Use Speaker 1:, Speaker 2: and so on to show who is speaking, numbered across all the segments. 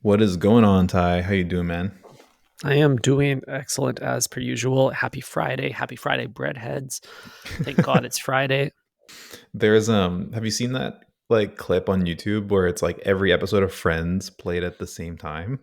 Speaker 1: What is going on, Ty? How you doing, man?
Speaker 2: I am doing excellent as per usual. Happy Friday. Happy Friday, breadheads. Thank God it's Friday.
Speaker 1: There's have you seen that like clip on YouTube where it's like every episode of Friends played at the same time?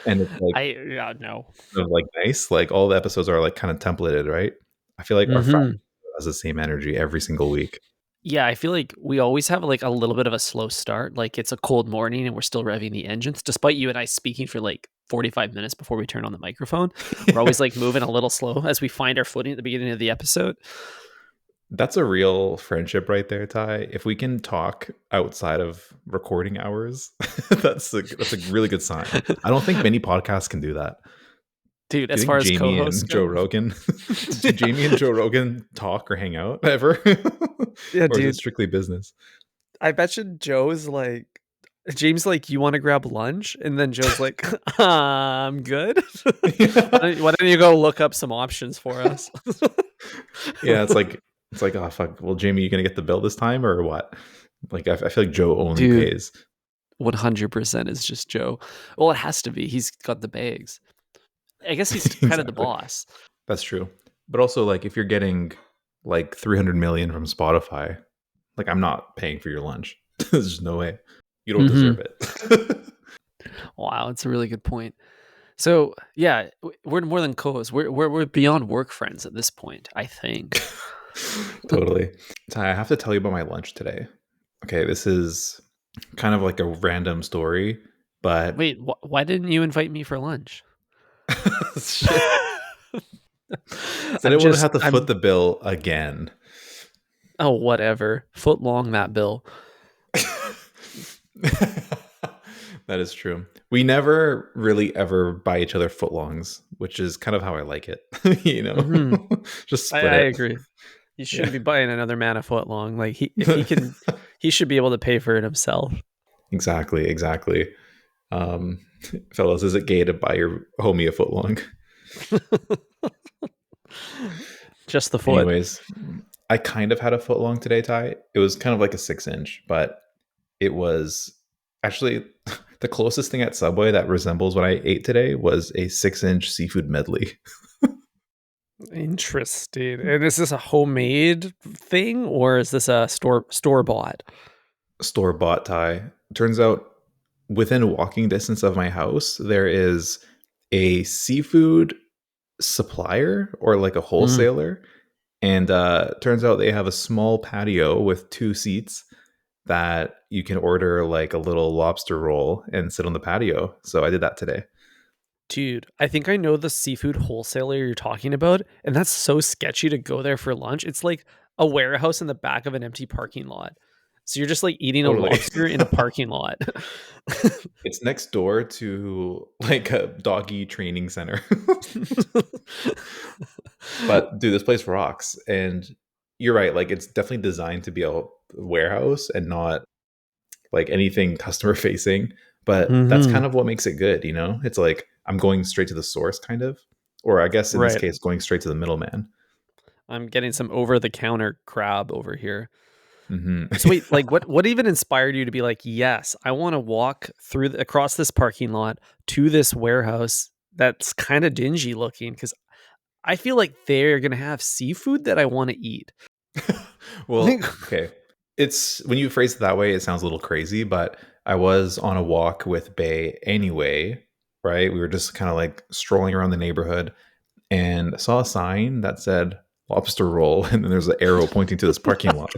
Speaker 1: And it's like
Speaker 2: Yeah, no.
Speaker 1: kind of like nice. Like all the episodes are like kind of templated, right? I feel like our friend
Speaker 2: hmm
Speaker 1: has the same energy every single week.
Speaker 2: Yeah, I feel like we always have like a little bit of a slow start. Like it's a cold morning and we're still revving the engines, despite you and I speaking for like 45 minutes before we turn on the microphone. We're always like moving a little slow as we find our footing at the beginning of the episode.
Speaker 1: That's a real friendship right there, Ty. If we can talk outside of recording hours, that's a really good sign. I don't think many podcasts can do that.
Speaker 2: Dude,
Speaker 1: Do
Speaker 2: as
Speaker 1: you
Speaker 2: far
Speaker 1: think
Speaker 2: as
Speaker 1: Jamie
Speaker 2: co-hosts
Speaker 1: and Joe
Speaker 2: go.
Speaker 1: Rogan do Jamie and Joe Rogan talk or hang out ever?
Speaker 2: Yeah,
Speaker 1: Or is it
Speaker 2: dude.
Speaker 1: strictly business?
Speaker 2: I bet you Joe's like James like, you want to grab lunch? And then Joe's like, I'm good. Why don't you go look up some options for us?
Speaker 1: Yeah, it's like oh fuck. Well, Jamie, you gonna get the bill this time or what? Like I feel like Joe only
Speaker 2: Dude,
Speaker 1: pays.
Speaker 2: 100% is just Joe. Well, it has to be. He's got the bags. I guess he's kind of the
Speaker 1: Exactly.
Speaker 2: boss.
Speaker 1: That's true. But also like if you're getting like 300 million from Spotify, like I'm not paying for your lunch. There's just no way. You don't deserve
Speaker 2: hmm
Speaker 1: it.
Speaker 2: Wow, it's a really good point. So yeah, we're more than co-hosts. We're beyond work friends at this point, I think.
Speaker 1: Totally. Ty, I have to tell you about my lunch today. Okay, this is kind of like a random story, but
Speaker 2: Wait, why didn't you invite me for lunch?
Speaker 1: shit. So I
Speaker 2: I'm
Speaker 1: didn't want to
Speaker 2: just
Speaker 1: have to foot
Speaker 2: I'm
Speaker 1: the bill again.
Speaker 2: Oh, whatever. Foot long that bill.
Speaker 1: That is true. We never really ever buy each other footlongs, which is kind of how I like it. you know,
Speaker 2: hmm
Speaker 1: just
Speaker 2: I,
Speaker 1: split
Speaker 2: I
Speaker 1: it.
Speaker 2: agree. You
Speaker 1: Yeah.
Speaker 2: shouldn't be buying another man a foot long. Like if he can, he should be able to pay for it himself.
Speaker 1: Exactly. Exactly. Um, fellas, is it gay to buy your homie a footlong?
Speaker 2: Just the foot.
Speaker 1: Anyways, I kind of had a footlong today, Ty. It was kind of like a 6 inch, but it was actually the closest thing at Subway that resembles what I ate today was a 6 inch seafood medley.
Speaker 2: Interesting. And is this a homemade thing or is this a store bought?
Speaker 1: Store bought, Thai. Turns out within walking distance of my house, there is a seafood supplier or like a
Speaker 2: Mm.
Speaker 1: wholesaler. And turns out they have a small patio with 2 seats that you can order like a little lobster roll and sit on the patio. So I did that today.
Speaker 2: Dude, I think I know the seafood wholesaler you're talking about, and that's so sketchy to go there for lunch. It's like a warehouse in the back of an empty parking lot. So you're just like eating a
Speaker 1: Totally.
Speaker 2: lobster in a parking lot.
Speaker 1: It's next door to like a doggy training center. But dude, this place rocks. And you're right. Like it's definitely designed to be a warehouse and not like anything customer facing. But that's
Speaker 2: hmm
Speaker 1: kind of what makes it good, you know? It's like I'm going straight to the source, kind of. Or I guess in this
Speaker 2: Right.
Speaker 1: case, going straight to the middleman.
Speaker 2: I'm getting some over the counter crab over here.
Speaker 1: Hmm.
Speaker 2: So wait, like what even inspired you to be like, yes, I want to walk through across this parking lot to this warehouse that's kind of dingy looking because I feel like they're gonna have seafood that I want to eat.
Speaker 1: Well, okay. It's when you phrase it that way, it sounds a little crazy, but I was on a walk with Bay anyway, right? We were just kind of like strolling around the neighborhood and saw a sign that said lobster roll, and then there's an arrow pointing to this parking lot.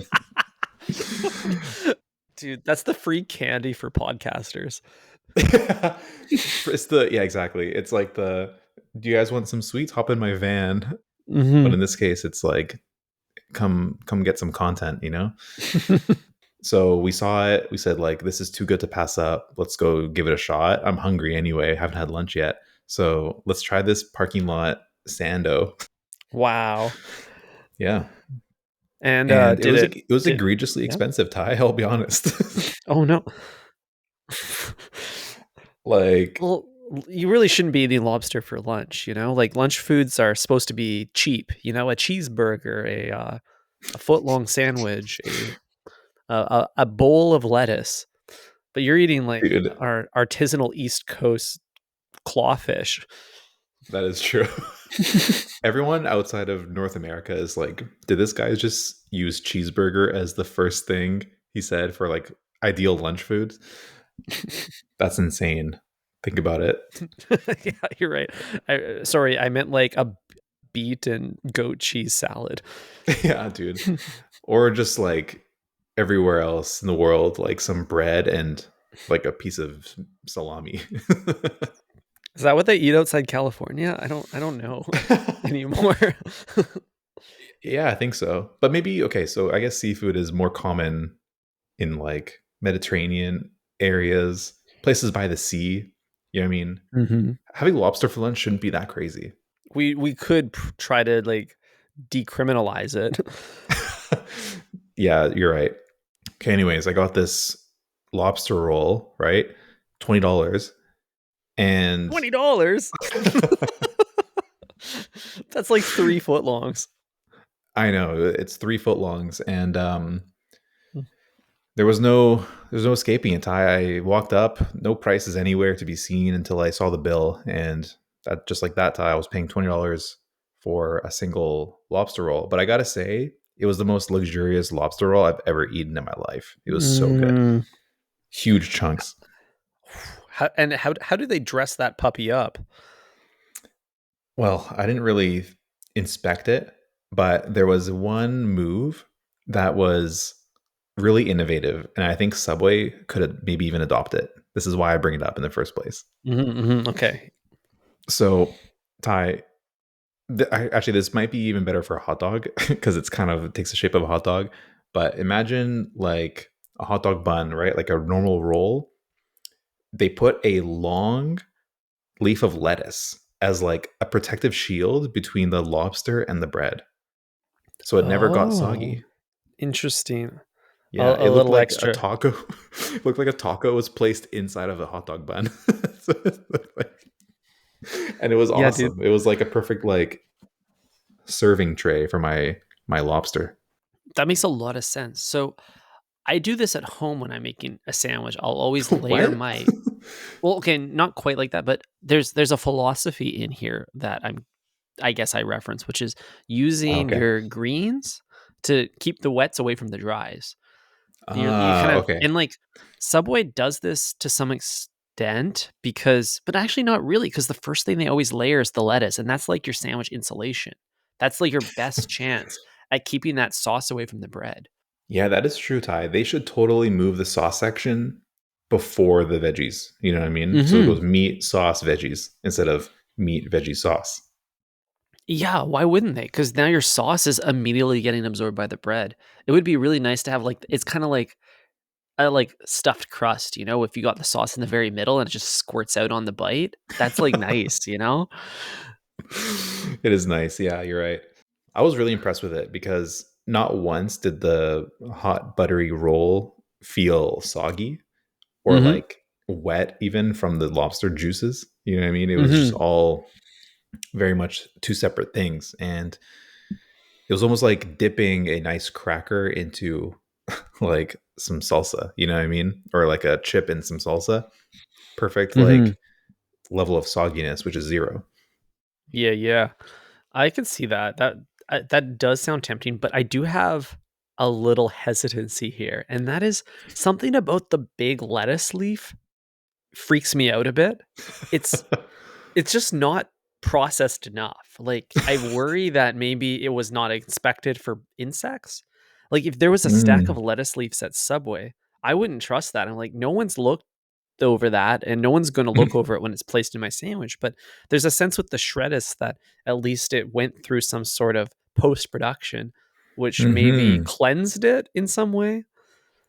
Speaker 2: Dude, that's the free candy for podcasters.
Speaker 1: It's the yeah, exactly. It's like the do you guys want some sweets? Hop in my van. But
Speaker 2: hmm
Speaker 1: in this case, it's like come get some content, you know? So we saw it. We said like this is too good to pass up. Let's go give it a shot. I'm hungry anyway. Haven't had lunch yet. So let's try this parking lot sando.
Speaker 2: Wow.
Speaker 1: Yeah.
Speaker 2: And
Speaker 1: And
Speaker 2: did it
Speaker 1: it was
Speaker 2: did
Speaker 1: egregiously
Speaker 2: yeah?
Speaker 1: expensive, Ty, I'll be honest.
Speaker 2: Oh no.
Speaker 1: Like
Speaker 2: Well, you really shouldn't be eating lobster for lunch, you know? Like lunch foods are supposed to be cheap, you know, a cheeseburger, a foot long sandwich, a bowl of lettuce. But you're eating like
Speaker 1: Dude,
Speaker 2: our artisanal East Coast clawfish.
Speaker 1: that is true. Everyone outside of North America is like, did this guy just use cheeseburger as the first thing he said for like ideal lunch foods? That's insane. Think about it.
Speaker 2: Yeah, you're right. Sorry, I meant like a beet and goat cheese salad.
Speaker 1: Yeah, dude. Or just like everywhere else in the world, like some bread and like a piece of salami.
Speaker 2: Is that what they eat outside California? I don't know anymore.
Speaker 1: Yeah, I think so. But maybe okay, so I guess seafood is more common in like Mediterranean areas, places by the sea. You know what I mean?
Speaker 2: Mhm.
Speaker 1: Having lobster for lunch shouldn't be that crazy.
Speaker 2: We could try to like decriminalize it.
Speaker 1: Yeah, you're right. Okay, anyways, I got this lobster roll, right? $20. And
Speaker 2: $20. That's like 3 foot longs.
Speaker 1: I know it's 3 foot longs, and
Speaker 2: Hmm.
Speaker 1: there's no escaping it. I walked up, no prices anywhere to be seen until I saw the bill, and that just like that, I was paying $20 for a single lobster roll. But I gotta say, it was the most luxurious lobster roll I've ever eaten in my life. It was so good,
Speaker 2: Mm.
Speaker 1: huge chunks.
Speaker 2: How do they dress that puppy up?
Speaker 1: Well, I didn't really inspect it, but there was one move that was really innovative, and I think Subway could have maybe even adopt it. This is why I bring it up in the first place.
Speaker 2: Okay.
Speaker 1: So, Ty, actually, this might be even better for a hot dog because it's kind of it takes the shape of a hot dog. But imagine like a hot dog bun, right? Like a normal roll. They put a long leaf of lettuce as like a protective shield between the lobster and the bread, so it never got
Speaker 2: Oh,
Speaker 1: soggy.
Speaker 2: interesting. A,
Speaker 1: Yeah,
Speaker 2: a
Speaker 1: it looked
Speaker 2: little
Speaker 1: like a
Speaker 2: extra.
Speaker 1: taco. It looked like a taco was placed inside of a hot dog bun. So it looked and it was
Speaker 2: Yeah, dude.
Speaker 1: awesome. It was like a perfect like serving tray for my lobster.
Speaker 2: That makes a lot of sense. So I do this at home when I'm making a sandwich. I'll always layer
Speaker 1: What?
Speaker 2: my well, okay, not quite like that, but there's a philosophy in here that I guess I reference, which is using
Speaker 1: Okay.
Speaker 2: your greens to keep the wets away from the dries. You kind of
Speaker 1: Okay.
Speaker 2: and like Subway does this to some extent because, but actually not really, because the first thing they always layer is the lettuce, and that's like your sandwich insulation. That's like your best chance at keeping that sauce away from the bread.
Speaker 1: Yeah, that is true, Ty. They should totally move the sauce section before the veggies. You know what I mean? So it
Speaker 2: Hmm.
Speaker 1: goes meat, sauce, veggies instead of meat, veggie, sauce.
Speaker 2: Yeah, why wouldn't they? Because now your sauce is immediately getting absorbed by the bread. It would be really nice to have like it's kind of like a like stuffed crust, if you got the sauce in the very middle and it just squirts out on the bite. That's like nice.
Speaker 1: It is nice. Yeah, you're right. I was really impressed with it because not once did the hot buttery roll feel soggy or
Speaker 2: Mhm.
Speaker 1: like wet even from the lobster juices. You know what I mean? It was just
Speaker 2: Mhm.
Speaker 1: all very much two separate things. And it was almost like dipping a nice cracker into like some salsa, you know what I mean? Or like a chip in some salsa. Perfect
Speaker 2: Mhm.
Speaker 1: like level of sogginess, which is zero.
Speaker 2: Yeah, yeah. I can see that. That does sound tempting, but I do have a little hesitancy here, and that is something about the big lettuce leaf freaks me out a bit. It's it's just not processed enough. Like, I worry that maybe it was not inspected for insects. Like, if there was a stack of
Speaker 1: Mm.
Speaker 2: lettuce leaves at Subway, I wouldn't trust that. I'm like, no one's looked over that, and no one's gonna look over it when it's placed in my sandwich, but there's a sense with the shreddis that at least it went through some sort of post-production, which maybe
Speaker 1: Hmm.
Speaker 2: cleansed it in some way?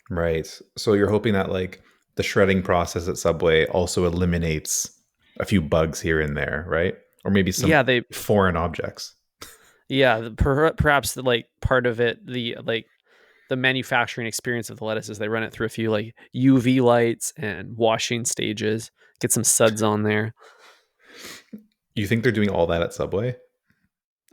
Speaker 1: Right. So you're hoping that like the shredding process at Subway also eliminates a few bugs here and there, right? Or maybe some
Speaker 2: Yeah, they
Speaker 1: foreign objects.
Speaker 2: yeah, perhaps the, like, part of it, the manufacturing experience of the lettuces, they run it through a few, like, UV lights and washing stages, get some suds on there.
Speaker 1: You think they're doing all that at Subway?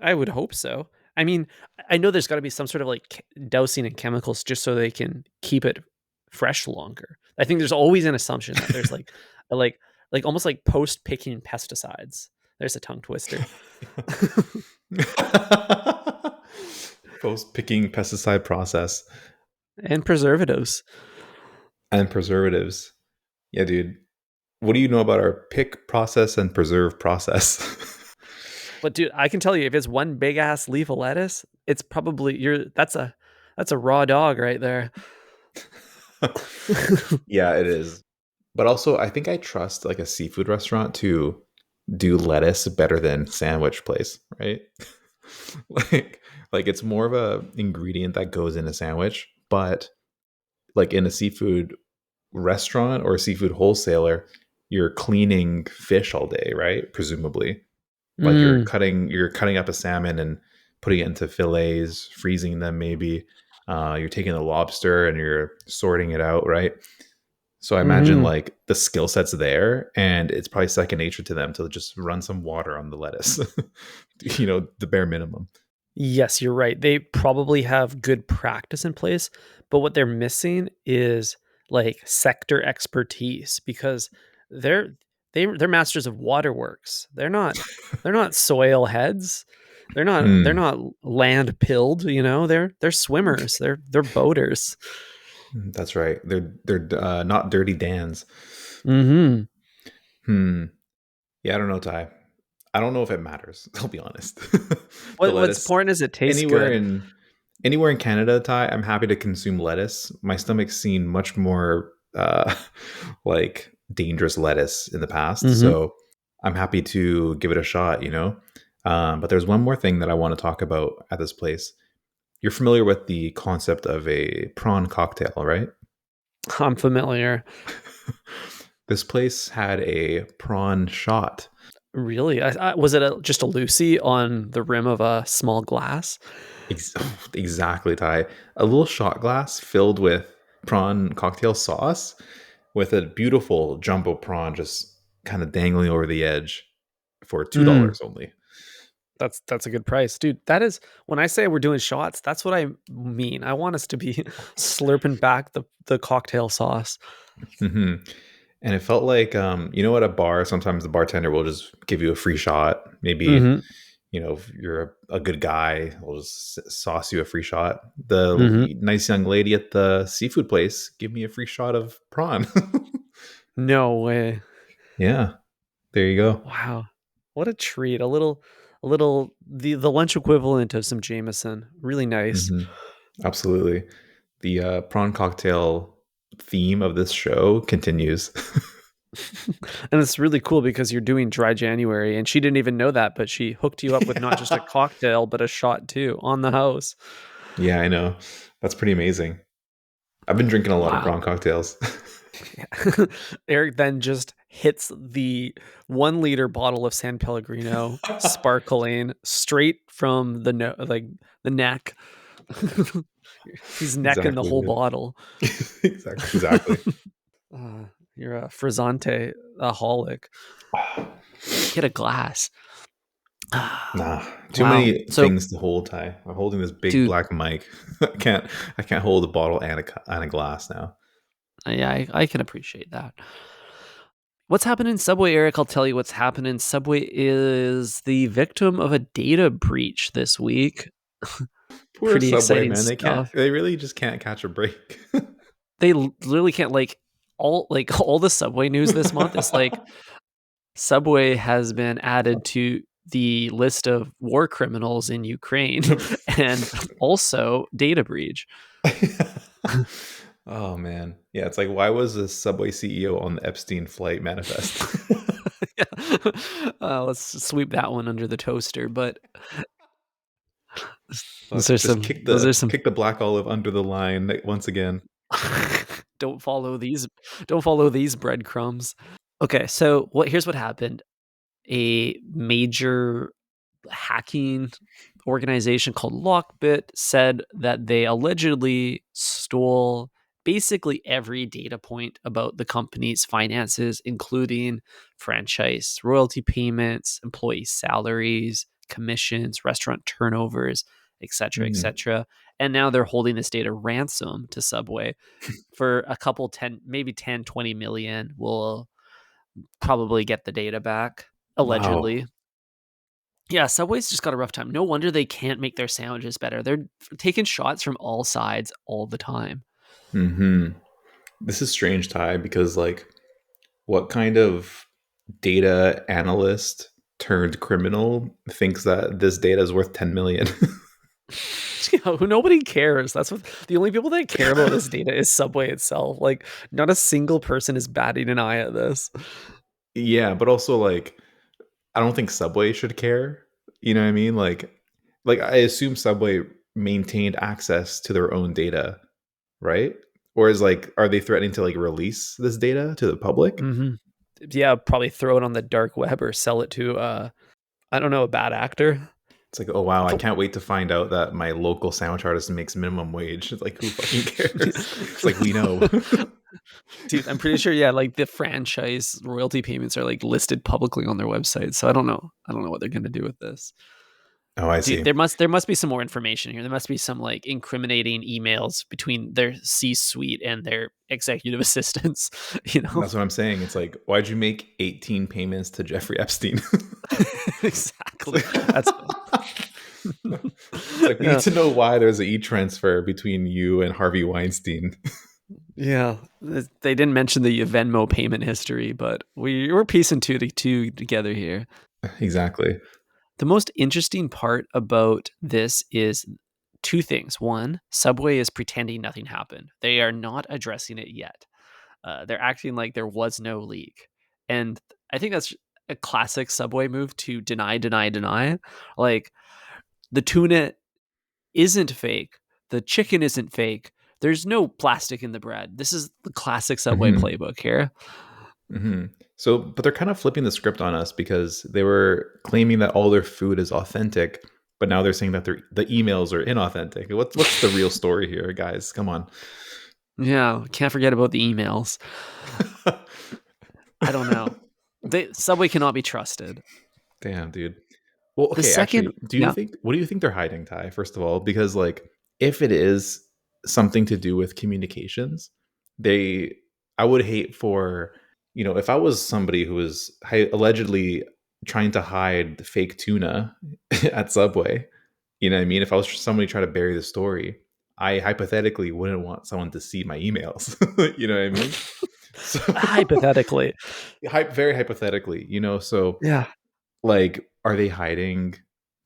Speaker 2: I would hope so. I mean, I know there's gotta be some sort of, like, dousing in chemicals just so they can keep it fresh longer. I think there's always an assumption that there's like a, like almost like post picking pesticides. There's a tongue twister.
Speaker 1: Post picking pesticide process
Speaker 2: And preservatives.
Speaker 1: and preservatives. Yeah, dude. What do you know about our pick process and preserve process?
Speaker 2: But dude, I can tell you if it's one big ass leaf of lettuce, it's probably that's a raw dog right there.
Speaker 1: Yeah, it is. But also, I think I trust like a seafood restaurant to do lettuce better than sandwich place, right? like like it's more of a ingredient that goes in a sandwich, but like in a seafood restaurant or a seafood wholesaler, you're cleaning fish all day, right? Presumably. Like
Speaker 2: Mm,
Speaker 1: you're cutting up a salmon and putting it into fillets, freezing them maybe. You're taking the lobster and you're sorting it out, right? So I imagine
Speaker 2: hmm.
Speaker 1: like the skill set's there, and it's probably second nature to them to just run some water on the lettuce. The bare minimum.
Speaker 2: Yes, you're right. They probably have good practice in place, but what they're missing is like sector expertise because they're they're masters of waterworks. They're not soil heads. They're
Speaker 1: Hmm.
Speaker 2: not land pilled, you know. They're swimmers. They're boaters.
Speaker 1: That's right. They're not dirty Dans.
Speaker 2: Mhm.
Speaker 1: Hmm. Yeah, I don't know, Ty. I don't know if it matters. I'll be honest. The
Speaker 2: What's
Speaker 1: lettuce
Speaker 2: important is it tastes
Speaker 1: anywhere
Speaker 2: good.
Speaker 1: in anywhere in Canada, Ty, I'm happy to consume lettuce. My stomach's seen much more like dangerous lettuce in the past,
Speaker 2: Mhm.
Speaker 1: so I'm happy to give it a shot. But there's one more thing that I want to talk about at this place. You're familiar with the concept of a prawn cocktail, right?
Speaker 2: I'm familiar.
Speaker 1: This place had a prawn shot.
Speaker 2: Really? Was it just a Lucy on the rim of a small glass?
Speaker 1: Ex- exactly, Ty. A little shot glass filled with prawn cocktail sauce with a beautiful jumbo prawn just kind of dangling over the edge for
Speaker 2: Mm.
Speaker 1: $2 only.
Speaker 2: That's a good price. Dude, that is when I say we're doing shots, that's what I mean. I want us to be slurping back the cocktail sauce.
Speaker 1: Hmm. And it felt like, at a bar, sometimes the bartender will just give you a free shot. Maybe,
Speaker 2: Mhm.
Speaker 1: if you're a good guy, they'll just sauce you a free shot. The
Speaker 2: Mhm.
Speaker 1: nice young lady at the seafood place give me a free shot of prawn.
Speaker 2: No way.
Speaker 1: Yeah, there you go.
Speaker 2: Wow. What a treat. A little the lunch equivalent of some Jameson. Really nice.
Speaker 1: Hmm. Absolutely. The prawn cocktail theme of this show continues.
Speaker 2: And it's really cool because you're doing dry January and she didn't even know that, but she hooked you up with not just a
Speaker 1: Yeah.
Speaker 2: cocktail, but a shot too on the house.
Speaker 1: Yeah, I know. That's pretty amazing. I've been drinking a lot of
Speaker 2: Wow.
Speaker 1: prawn cocktails.
Speaker 2: Yeah. Eric then just hits the 1 liter bottle of San Pellegrino sparkling straight from like the neck. He's necking the
Speaker 1: Exactly,
Speaker 2: whole
Speaker 1: dude.
Speaker 2: bottle.
Speaker 1: Exactly.
Speaker 2: You're a frizzante aholic. Get a glass.
Speaker 1: Nah, too
Speaker 2: Wow.
Speaker 1: many
Speaker 2: So,
Speaker 1: things to hold, Ty. I'm holding this big
Speaker 2: dude,
Speaker 1: black mic. I can't hold a bottle and a glass now.
Speaker 2: yeah, I can appreciate that. What's happening in Subway, Eric? I'll tell you what's happening. Subway is the victim of a data breach this week.
Speaker 1: Poor
Speaker 2: Pretty
Speaker 1: Subway,
Speaker 2: exciting
Speaker 1: man.
Speaker 2: stuff.
Speaker 1: They really just can't catch a break.
Speaker 2: They literally can't like all the Subway news this month is like Subway has been added to the list of war criminals in Ukraine and also data breach.
Speaker 1: Oh man. Yeah, it's like why was the Subway CEO on the Epstein flight manifest?
Speaker 2: Yeah. Let's sweep that one under the toaster, but those are
Speaker 1: Let's just
Speaker 2: some those are some
Speaker 1: kick the black olive under the line once again.
Speaker 2: don't follow these don't follow these breadcrumbs. Okay, so here's what happened. A major hacking organization called Lockbit said that they allegedly stole basically every data point about the company's finances, including franchise royalty payments, employee salaries, commissions, restaurant turnovers, etc.,
Speaker 1: Mhm.
Speaker 2: etc. And now they're holding this data ransom to Subway for a couple 10, maybe 10, 20 million. Will probably get the data back,
Speaker 1: Wow.
Speaker 2: allegedly. Yeah, Subway's just got a rough time. No wonder they can't make their sandwiches better. They're taking shots from all sides all the time.
Speaker 1: Mhm. This is strange, Ty, because like what kind of data analyst turned criminal thinks that this data is worth 10 million?
Speaker 2: Nobody cares. That's what the only people that care about this data is Subway itself. Like, not a single person is batting an eye at this.
Speaker 1: Yeah, but also like I don't think Subway should care. You know what I mean? Like I assume Subway maintained access to their own data, right? Or is like are they threatening to like release this data to the public?
Speaker 2: Hmm. Yeah, probably throw it on the dark web or sell it to I don't know, a bad actor.
Speaker 1: It's like, oh wow, I can't wait to find out that my local sandwich artist makes minimum wage. It's like who fucking cares? It's like we know.
Speaker 2: Dude, I'm pretty sure, yeah, like the franchise royalty payments are like listed publicly on their website. So I don't know. I don't know what they're gonna do with this.
Speaker 1: Oh, I
Speaker 2: Dude,
Speaker 1: see.
Speaker 2: there must be some more information here. There must be some like incriminating emails between their C-suite and their executive assistants, you know?
Speaker 1: That's what I'm saying. It's like, why'd you make 18 payments to Jeffrey Epstein?
Speaker 2: Exactly. That's
Speaker 1: It's like we need
Speaker 2: yeah.
Speaker 1: to know why there's an e-transfer between you and Harvey Weinstein.
Speaker 2: Yeah. They didn't mention the Venmo payment history, but we're piecing two together here.
Speaker 1: Exactly.
Speaker 2: The most interesting part about this is two things. One, Subway is pretending nothing happened. They are not addressing it yet. They're acting like there was no leak. And I think that's a classic Subway move to deny, deny, deny. Like, the tuna isn't fake. The chicken isn't fake. There's no plastic in the bread. This is the classic Subway
Speaker 1: Hmm.
Speaker 2: playbook here.
Speaker 1: Hmm. So, but they're kind of flipping the script on us because they were claiming that all their food is authentic, but now they're saying that the emails are inauthentic. What's the real story here, guys? Come on.
Speaker 2: Yeah, can't forget about the emails. I don't know. Subway cannot be trusted.
Speaker 1: Damn, dude. Well,
Speaker 2: The
Speaker 1: okay,
Speaker 2: second,
Speaker 1: actually,
Speaker 2: yeah,
Speaker 1: what do you think they're hiding, Ty, first of all? Because like if it is something to do with communications, they I would hate for, if I was somebody who was allegedly trying to hide fake tuna at Subway, you know what I mean? If I was somebody trying to bury the story, I hypothetically wouldn't want someone to see my emails. You know what I mean? So
Speaker 2: hypothetically,
Speaker 1: very hypothetically, so
Speaker 2: yeah,
Speaker 1: like, are they hiding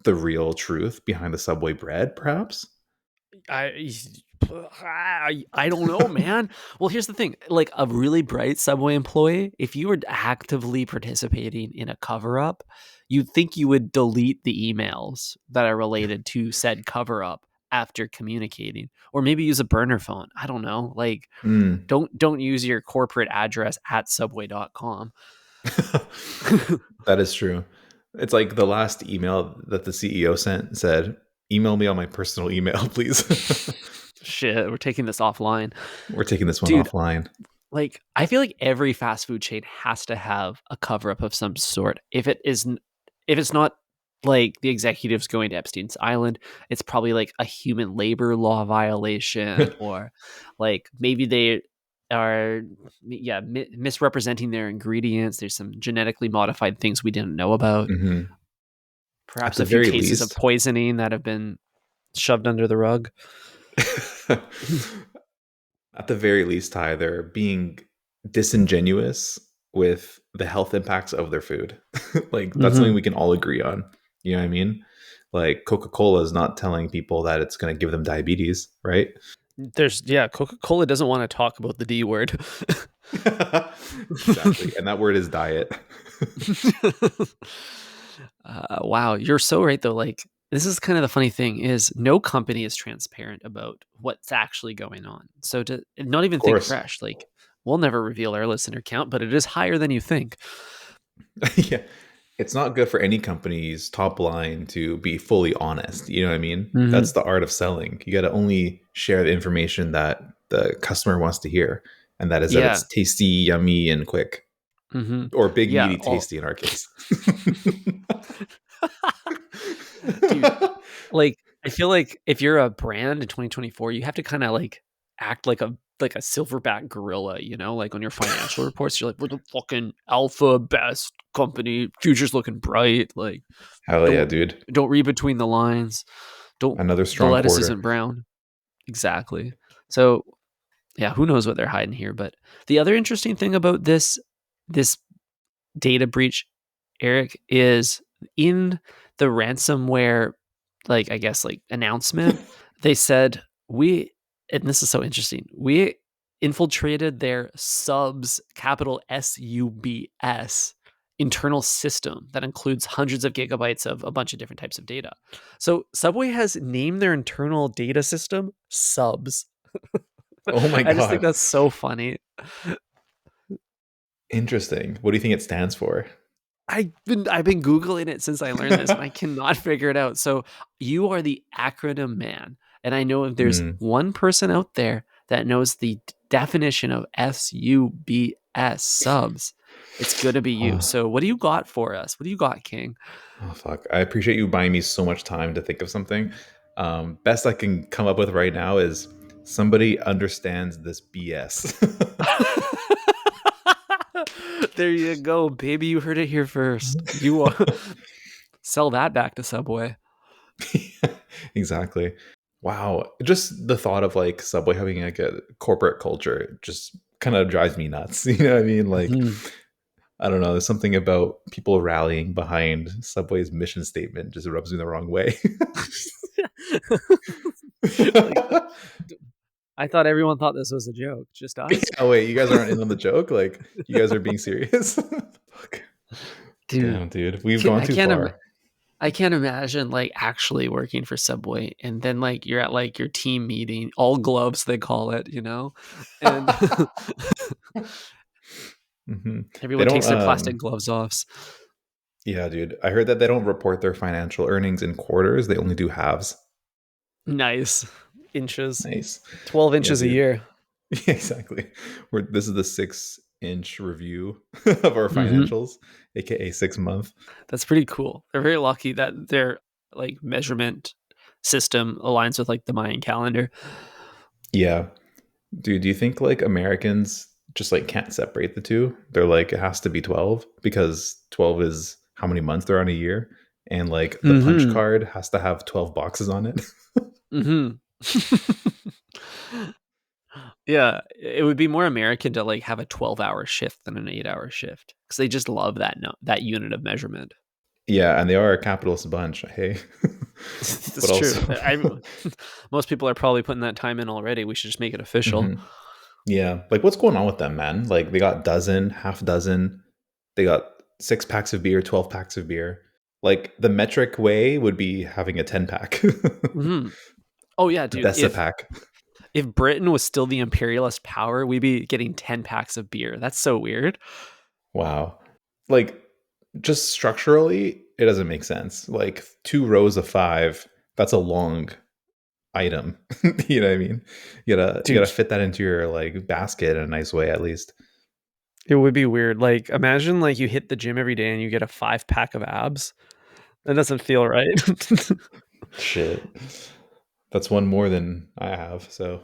Speaker 1: the real truth behind the Subway bread, perhaps?
Speaker 2: I I don't know, man. Well, here's the thing: like a really bright Subway employee, if you were actively participating in a cover up, you'd think you would delete the emails that are related to said cover up after communicating, or maybe use a burner phone. I don't know. Like,
Speaker 1: Mm.
Speaker 2: don't use your corporate address at subway.com.
Speaker 1: That is true. It's like the last email that the CEO sent said, "Email me on my personal email, please."
Speaker 2: Shit, we're taking this offline.
Speaker 1: We're taking this one
Speaker 2: Dude,
Speaker 1: offline.
Speaker 2: like I feel like every fast food chain has to have a cover up of some sort. If it's not like the executives going to Epstein's Island, it's probably like a human labor law violation, or like maybe they are misrepresenting their ingredients. There's some genetically modified things we didn't know about.
Speaker 1: Mhm. At
Speaker 2: Perhaps
Speaker 1: the
Speaker 2: a few
Speaker 1: very
Speaker 2: cases of
Speaker 1: least,
Speaker 2: poisoning that have been shoved under the rug.
Speaker 1: at the very least, Ty, they're being disingenuous with the health impacts of their food. Like that's something
Speaker 2: Hmm.
Speaker 1: we can all agree on. You know what I mean? Like Coca-Cola is not telling people that it's going to give them diabetes, right?
Speaker 2: Coca-Cola doesn't want to talk about the D word.
Speaker 1: Exactly. And that word is diet.
Speaker 2: Wow, you're so right though. Like, this is kind of the funny thing is no company is transparent about what's actually going on. So to not
Speaker 1: Of
Speaker 2: even think
Speaker 1: course.
Speaker 2: fresh, like we'll never reveal our listener count, but it is higher than you think.
Speaker 1: Yeah. It's not good for any company's top line to be fully honest. You know what I mean? That's
Speaker 2: Hmm.
Speaker 1: the art of selling. You got to only share the information that the customer wants to hear. And that is that
Speaker 2: Yeah.
Speaker 1: it's tasty, yummy, and quick,
Speaker 2: Hmm.
Speaker 1: or big,
Speaker 2: Yeah.
Speaker 1: meaty, tasty in our case.
Speaker 2: Dude, like. I feel like if you're a brand in 2024, you have to kinda, like, act like a silverback gorilla, you know? Like, on your financial reports, you're like, "We're the fucking alpha best company, future's looking bright," like,
Speaker 1: Hell yeah,
Speaker 2: "Don't
Speaker 1: dude.
Speaker 2: don't read between the lines. Don't
Speaker 1: Another
Speaker 2: the
Speaker 1: strong
Speaker 2: lettuce
Speaker 1: quarter.
Speaker 2: isn't brown." Exactly. So, yeah, who knows what they're hiding here, but the other interesting thing about this data breach, Eric, is in the ransomware, like, I guess, like, announcement, they said, "We," and this is so interesting, "We infiltrated their subs, capital SUBS, internal system that includes hundreds of gigabytes of a bunch of different types of data." So, Subway has named their internal data system subs.
Speaker 1: Oh my
Speaker 2: I just think
Speaker 1: god.
Speaker 2: that's so funny.
Speaker 1: Interesting. What do you think it stands for?
Speaker 2: I've been Googling it since I learned this, and I cannot figure it out. So you are the acronym man, and I know if there's
Speaker 1: Hmm.
Speaker 2: one person out there that knows the definition of SUBS subs, it's gonna be you.
Speaker 1: Oh,
Speaker 2: So what do you got for us? What do you got, King?
Speaker 1: oh, fuck. I appreciate you buying me so much time to think of something. Best I can come up with right now is somebody understands this BS.
Speaker 2: There you go, baby. You heard it here first. You sell that back to Subway.
Speaker 1: Exactly. Wow. Just the thought of like Subway having like a corporate culture just kind of drives me nuts. You know what I mean? Like,
Speaker 2: Mhm.
Speaker 1: I don't know. There's something about people rallying behind Subway's mission statement just rubs me the wrong way.
Speaker 2: Like, I thought everyone thought this was a joke. Just us?
Speaker 1: Oh wait, you guys aren't in on the joke? Like you guys are being serious? Fuck.
Speaker 2: Dude,
Speaker 1: Damn, dude. We've gone
Speaker 2: I
Speaker 1: too
Speaker 2: can't
Speaker 1: far.
Speaker 2: I can't imagine, like, actually working for Subway, and then, like, you're at, like, your team meeting, all gloves, they call it, you know? And
Speaker 1: Hmm. They
Speaker 2: everyone
Speaker 1: don't
Speaker 2: takes their plastic gloves off.
Speaker 1: yeah, dude. I heard that they don't report their financial earnings in quarters. They only do halves.
Speaker 2: Nice. Inches.
Speaker 1: Nice.
Speaker 2: 12
Speaker 1: Yeah,
Speaker 2: inches a
Speaker 1: dude.
Speaker 2: year.
Speaker 1: Exactly. This is the 6-inch review of our
Speaker 2: Mhm.
Speaker 1: financials, aka 6 month.
Speaker 2: That's pretty cool. They're very lucky that their, like, measurement system aligns with, like, the Mayan calendar.
Speaker 1: Yeah. Dude, do you think like Americans just like can't separate the two? They're like it has to be 12 because 12 is how many months there are in a year, and like the punch
Speaker 2: Mhm.
Speaker 1: card has to have 12 boxes on it.
Speaker 2: Mhm. Yeah, it would be more American to, like, have a 12-hour shift than an 8-hour shift because they just love that unit of measurement.
Speaker 1: Yeah, and they are a capitalist bunch, hey.
Speaker 2: That's
Speaker 1: But
Speaker 2: true.
Speaker 1: also
Speaker 2: Most people are probably putting that time in already. We should just make it official.
Speaker 1: Mhm. Yeah, like what's going on with them, man? Like they got dozen, half dozen, they got 6 packs of beer, 12 packs of beer. Like the metric way would be having a 10 pack,
Speaker 2: Mhm. Oh, yeah,
Speaker 1: a
Speaker 2: dude.
Speaker 1: decipack.
Speaker 2: If Britain was still the imperialist power, we'd be getting 10 packs of beer. That's so weird.
Speaker 1: Wow. Like just structurally, it doesn't make sense. Like 2 rows of 5, that's a long item. You know what I mean? You gotta
Speaker 2: Dude,
Speaker 1: fit that into your like basket in a nice way at least.
Speaker 2: it would be weird. Like, imagine, like, you hit the gym every day and you get a 5-pack of abs. That doesn't feel right.
Speaker 1: Shit. That's one more than I have, so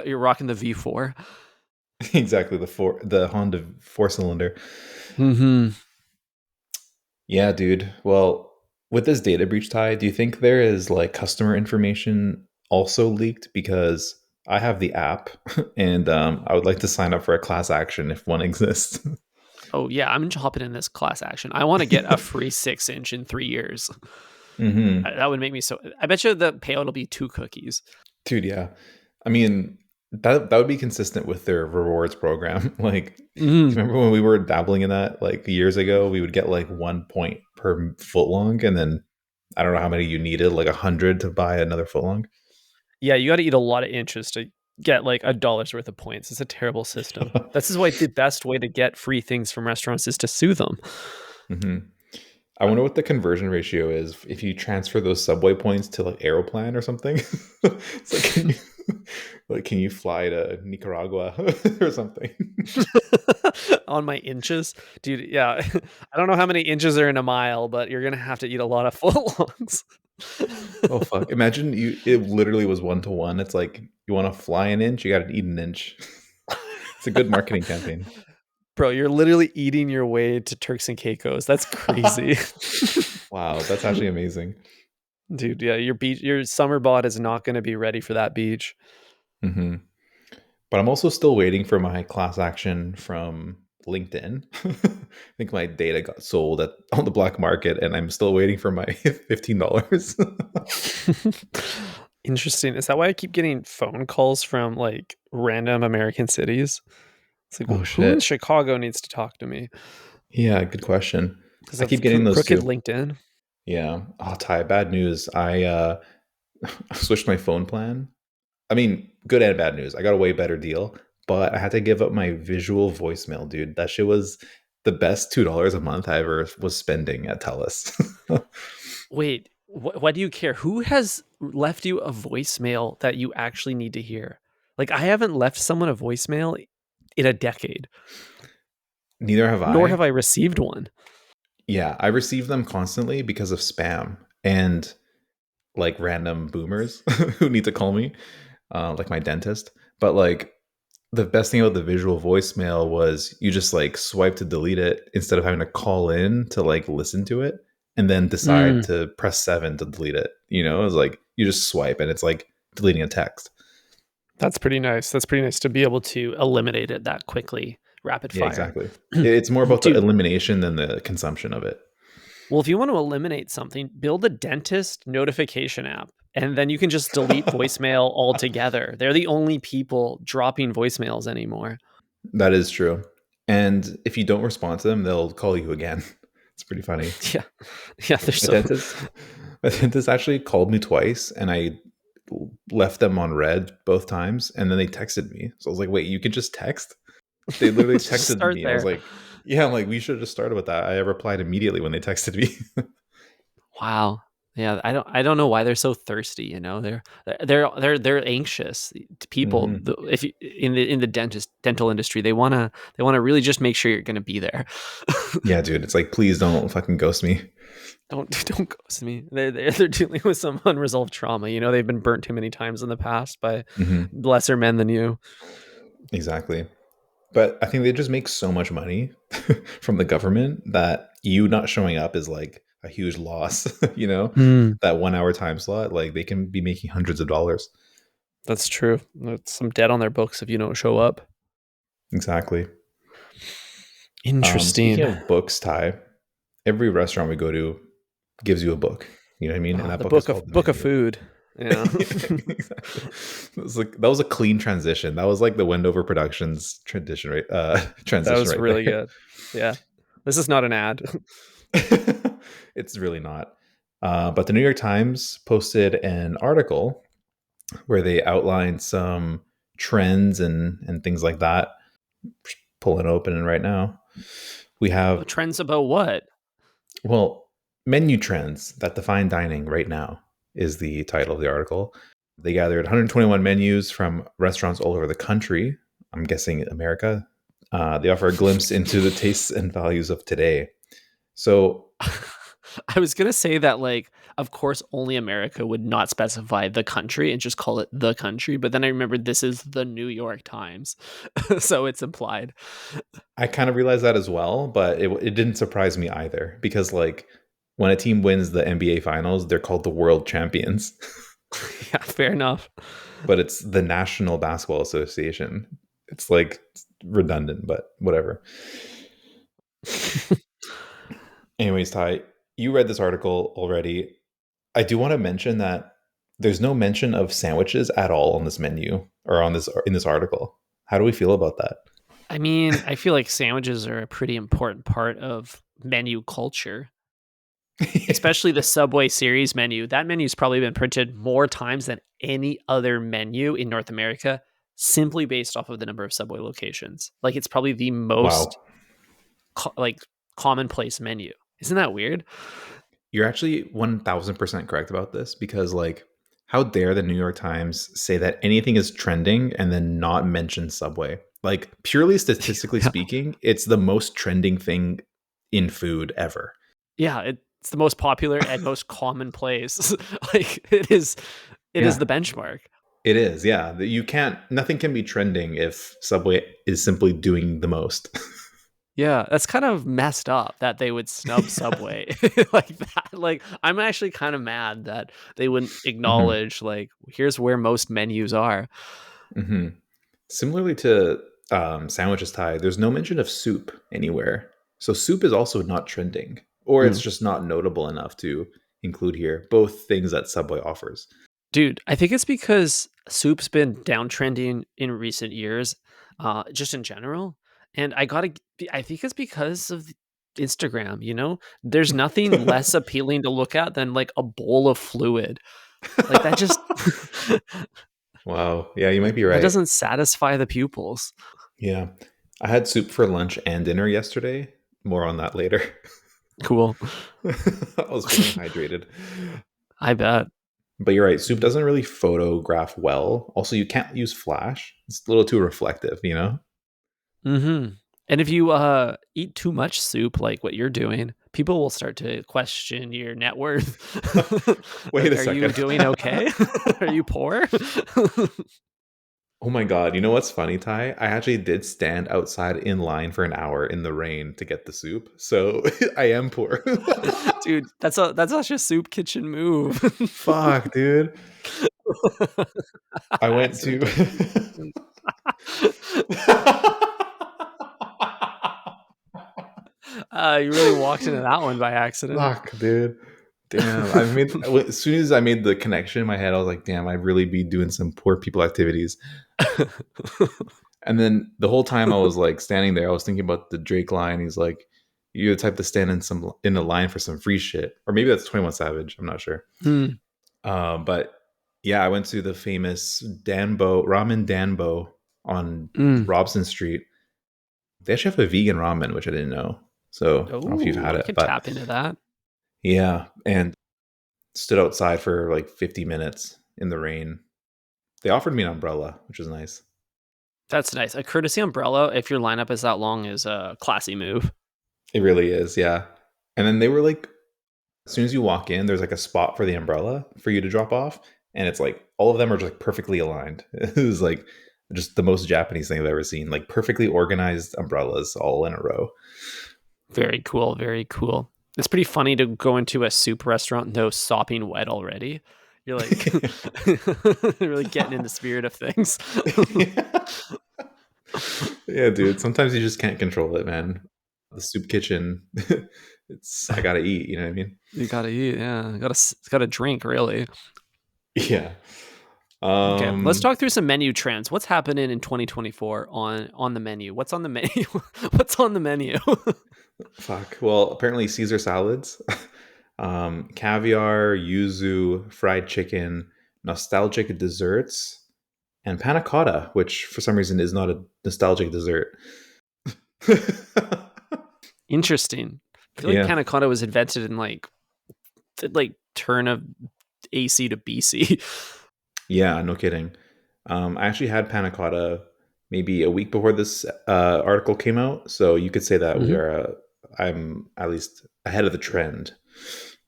Speaker 2: You're rocking the V4.
Speaker 1: exactly the Honda 4 cylinder.
Speaker 2: Mhm.
Speaker 1: Yeah, dude. Well, with this data breach tie, do you think there is like customer information also leaked? Because I have the app and I would like to sign up for a class action if one exists.
Speaker 2: Oh, yeah, I'm hopping in this class action. I wanna get a free 6-inch in 3 years.
Speaker 1: Hmm.
Speaker 2: That would make me so I bet you the payout will be 2 cookies.
Speaker 1: Dude, yeah. I mean, that would be consistent with their rewards program. Like, do you
Speaker 2: Mhm.
Speaker 1: remember when we were dabbling in that like years ago? We would get like 1 point per foot long, and then I don't know how many you needed, like 100 to buy another foot long.
Speaker 2: Yeah, you gotta eat a lot of inches to get, like, a dollar's worth of points. It's a terrible system. This is why the best way to get free things from restaurants is to sue them.
Speaker 1: Hmm. I wonder what the conversion ratio is if you transfer those subway points to like Aeroplan or something. It's like, can you? Like, can you fly to Nicaragua or something?
Speaker 2: On my inches, dude. Yeah, I don't know how many inches are in a mile, but you're gonna have to eat a lot of footlongs.
Speaker 1: Oh fuck! Imagine you. It literally was 1 to 1. It's like you want to fly an inch, you got to eat an inch. It's a good marketing campaign.
Speaker 2: Bro, you're literally eating your way to Turks and Caicos. That's crazy.
Speaker 1: Wow, that's actually amazing.
Speaker 2: Dude, yeah, your summer bod is not gonna be ready for that beach.
Speaker 1: Hmm. But I'm also still waiting for my class action from LinkedIn. I think my data got sold on the black market, and I'm still waiting for my $15.
Speaker 2: Interesting. Is that why I keep getting phone calls from like random American cities? It's like,
Speaker 1: Oh
Speaker 2: who in
Speaker 1: shit!
Speaker 2: Chicago needs to talk to me
Speaker 1: Yeah, good question.
Speaker 2: because
Speaker 1: I keep
Speaker 2: of
Speaker 1: getting those
Speaker 2: crooked
Speaker 1: too.
Speaker 2: LinkedIn?
Speaker 1: Yeah. Oh, Ty, bad news. I switched my phone plan. I mean, good and bad news. I got a way better deal, but I had to give up my visual voicemail, dude. That shit was the best $2 a month I ever was spending at TELUS.
Speaker 2: Wait, why do you care? Who has left you a voicemail that you actually need to hear? Like, I haven't left someone a voicemail in a decade,
Speaker 1: Neither have
Speaker 2: nor
Speaker 1: I.
Speaker 2: have I received one.
Speaker 1: Yeah, I receive them constantly because of spam and like random boomers who need to call me, like my dentist. But like the best thing about the visual voicemail was you just like swipe to delete it instead of having to call in to like listen to it and then decide
Speaker 2: Mm,
Speaker 1: to press 7 to delete it. It's like you just swipe and it's like deleting a text.
Speaker 2: that's pretty nice. That's pretty nice to be able to eliminate it that quickly, rapid
Speaker 1: Yeah,
Speaker 2: fire.
Speaker 1: exactly. It's more about the
Speaker 2: Dude,
Speaker 1: elimination than the consumption of it.
Speaker 2: well, if you want to eliminate something, build a dentist notification app, and then you can just delete voicemail altogether. They're the only people dropping voicemails anymore.
Speaker 1: That is true. And if you don't respond to them, they'll call you again. It's pretty funny.
Speaker 2: Yeah. Yeah, they're
Speaker 1: My
Speaker 2: so
Speaker 1: dentist, my dentist actually called me twice, and I left them on red both times, and then they texted me. So I was like, "Wait, you can just text?" They literally
Speaker 2: just
Speaker 1: texted
Speaker 2: start
Speaker 1: me. I was
Speaker 2: there.
Speaker 1: like, "Yeah, I'm like we should have just started with that." I replied immediately when they texted me.
Speaker 2: Wow. Yeah, I don't know why they're so thirsty, you know? They're anxious. People,
Speaker 1: Hmm.
Speaker 2: if you, in the dental industry, they wanna really just make sure you're gonna be there.
Speaker 1: Yeah, dude, it's like please don't fucking ghost me.
Speaker 2: Don't ghost me. They're dealing with some unresolved trauma. You know, they've been burnt too many times in the past by
Speaker 1: Hmm.
Speaker 2: lesser men than you.
Speaker 1: Exactly. But I think they just make so much money from the government that you not showing up is like a huge loss.
Speaker 2: Mm,
Speaker 1: That 1 hour time slot, like they can be making hundreds of dollars.
Speaker 2: that's true. That's some debt on their books if you don't show up.
Speaker 1: Exactly. Speaking
Speaker 2: Interesting.
Speaker 1: of books, Ty, every restaurant we go to gives you a book. You know what I mean? And that
Speaker 2: The
Speaker 1: book is
Speaker 2: book of
Speaker 1: called the
Speaker 2: book of
Speaker 1: menu.
Speaker 2: food. Yeah.
Speaker 1: Exactly. That was a clean transition. That was like the Wendover Productions tradition, right?
Speaker 2: That
Speaker 1: Transition
Speaker 2: was
Speaker 1: right
Speaker 2: really
Speaker 1: there.
Speaker 2: good. Yeah. This is not an ad.
Speaker 1: It's really not. But the New York Times posted an article where they outlined some trends and things like that. Pull it open and right now we have,
Speaker 2: Trends about what?
Speaker 1: well, menu trends that define dining right now is the title of the article. They gathered 121 menus from restaurants all over the country. I'm guessing America. They offer a glimpse into the tastes and values of today. So,
Speaker 2: I was gonna say that, like, of course, only America would not specify the country and just call it the country. But then I remembered this is the New York Times, so it's implied.
Speaker 1: I kind of realized that as well, but it didn't surprise me either because, like, when a team wins the NBA finals, they're called the world champions,
Speaker 2: Yeah, fair enough.
Speaker 1: but it's the National Basketball Association. It's like redundant, but whatever. Anyways, Ty, you read this article already. I do want to mention that there's no mention of sandwiches at all on this menu or on this in this article. How do we feel about that?
Speaker 2: I mean, I feel like sandwiches are a pretty important part of menu culture, especially the Subway series menu. That menu's probably been printed more times than any other menu in North America, simply based off of the number of Subway locations. Like, it's probably the most
Speaker 1: Wow.
Speaker 2: like commonplace menu. Isn't that weird?
Speaker 1: You're actually 1000% correct about this because, like, How dare the New York Times say that anything is trending and then not mention Subway? Like, purely statistically
Speaker 2: Yeah.
Speaker 1: speaking, it's the most trending thing in food ever.
Speaker 2: Yeah, it's the most popular and most commonplace. Like, it is
Speaker 1: Yeah,
Speaker 2: the benchmark.
Speaker 1: it is. Yeah, you can't. Nothing can be trending if Subway is simply doing the most.
Speaker 2: Yeah, that's kind of messed up that they would snub Subway like that. Like, I'm actually kind of mad that they wouldn't
Speaker 1: hmm
Speaker 2: acknowledge, like, here's where most menus are.
Speaker 1: hmm Similarly to sandwiches, Thai, there's no mention of soup anywhere. So soup is also not trending, or it's
Speaker 2: Mm.
Speaker 1: just not notable enough to include here. Both things that Subway offers.
Speaker 2: Dude, I think it's because soup's been downtrending in recent years, just in general. And I think it's because of Instagram, you know? There's nothing less appealing to look at than like a bowl of fluid. Like that just
Speaker 1: Wow. Yeah, you might be
Speaker 2: that
Speaker 1: right.
Speaker 2: doesn't satisfy the pupils.
Speaker 1: Yeah. I had soup for lunch and dinner yesterday. More on that later.
Speaker 2: Cool.
Speaker 1: I was feeling hydrated.
Speaker 2: I bet.
Speaker 1: But you're right, soup doesn't really photograph well. Also, you can't use flash. It's a little too reflective, you know?
Speaker 2: Mhm. And if you, eat too much soup like what you're doing, people will start to question your net worth.
Speaker 1: Wait
Speaker 2: Like,
Speaker 1: a
Speaker 2: "Are you
Speaker 1: second.
Speaker 2: doing okay? Are you poor?"
Speaker 1: Oh my god, you know what's funny, Ty? I actually did stand outside in line for an hour in the rain to get the soup. So I am poor.
Speaker 2: Dude, that's such a soup kitchen move.
Speaker 1: Fuck, dude. I went to
Speaker 2: Accident soup kitchen. You really walked into that one by accident.
Speaker 1: Fuck, dude. Damn. I made as soon as I made the connection in my head, I was like, damn, I'd really be doing some poor people activities. And then the whole time I was like standing there, I was thinking about the Drake line. He's like, "You're the type to stand in a line for some free shit," or maybe that's 21 Savage. I'm not sure.
Speaker 2: Mm,
Speaker 1: But yeah, I went to the famous Danbo Ramen Danbo on
Speaker 2: mm.
Speaker 1: Robson Street. They actually have a vegan ramen, which I didn't know. So I don't know if you've
Speaker 2: Oh,
Speaker 1: had
Speaker 2: I
Speaker 1: it,
Speaker 2: could
Speaker 1: but
Speaker 2: tap into that.
Speaker 1: yeah, and stood outside for like 50 minutes in the rain. They offered me an umbrella, which was nice.
Speaker 2: That's nice. A courtesy umbrella, if your lineup is that long, is a classy move.
Speaker 1: It really is, yeah. And then they were like, as soon as you walk in, there's like a spot for the umbrella for you to drop off, and it's like all of them are just like perfectly aligned. It was like just the most Japanese thing I've ever seen. Like perfectly organized umbrellas all in a row.
Speaker 2: Very cool, very cool. It's pretty funny to go into a soup restaurant, no sopping wet already. You're like really getting in the spirit of things.
Speaker 1: Yeah. Yeah, dude. Sometimes you just can't control it, man. The soup kitchen. It's I gotta eat. You know what I mean?
Speaker 2: You gotta eat, yeah. Gotta drink, really.
Speaker 1: Yeah.
Speaker 2: Okay, let's
Speaker 1: Um.
Speaker 2: talk through some menu trends. What's happening in 2024 on the menu? What's on the menu? What's on the menu?
Speaker 1: Fuck. Well, apparently Caesar salads, caviar, yuzu, fried chicken, nostalgic desserts, and panna cotta, which for some reason is not a nostalgic dessert.
Speaker 2: Interesting. I feel like
Speaker 1: Yeah.
Speaker 2: panna cotta was invented in the turn of AC to BC.
Speaker 1: Yeah. No kidding. I actually had panna cotta maybe a week before this article came out, so you could say that we
Speaker 2: Mhm.
Speaker 1: are. I'm at least ahead of the trend.